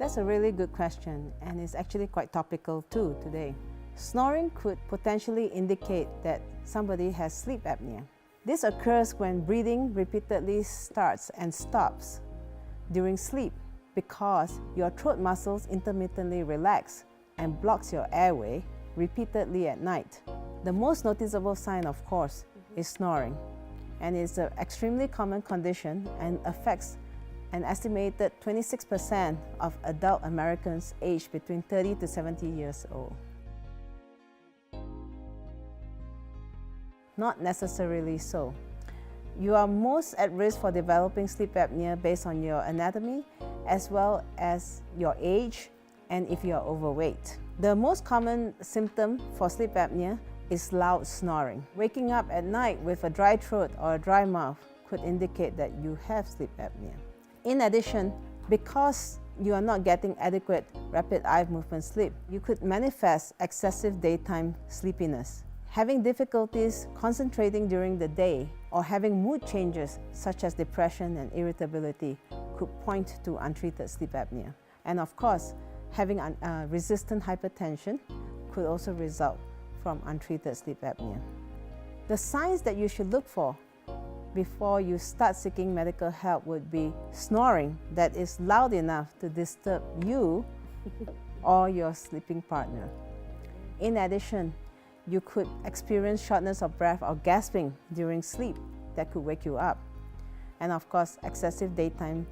That's a really good question, and it's actually quite topical too today. Snoring could potentially indicate that somebody has sleep apnea. This occurs when breathing repeatedly starts and stops during sleep because your throat muscles intermittently relax and blocks your airway repeatedly at night. The most noticeable sign, of course, is snoring, and it's an extremely common condition and affects an estimated 26% of adult Americans aged between 30 to 70 years old. Not necessarily so. You are most at risk for developing sleep apnea based on your anatomy, as well as your age, and if you are overweight. The most common symptom for sleep apnea is loud snoring. Waking up at night with a dry throat or a dry mouth could indicate that you have sleep apnea. In addition, because you are not getting adequate rapid eye movement sleep, you could manifest excessive daytime sleepiness. Having difficulties concentrating during the day or having mood changes such as depression and irritability could point to untreated sleep apnea. And of course, having resistant hypertension could also result from untreated sleep apnea. The signs that you should look for before you start seeking medical help would be snoring that is loud enough to disturb you or your sleeping partner. In addition, you could experience shortness of breath or gasping during sleep that could wake you up. And of course, excessive daytime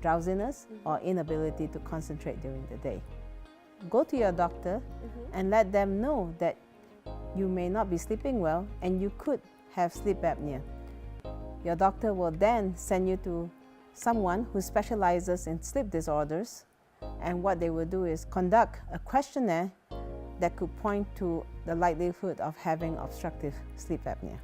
drowsiness or inability to concentrate during the day. Go to your doctor and let them know that you may not be sleeping well and you could have sleep apnea. Your doctor will then send you to someone who specializes in sleep disorders, and what they will do is conduct a questionnaire that could point to the likelihood of having obstructive sleep apnea.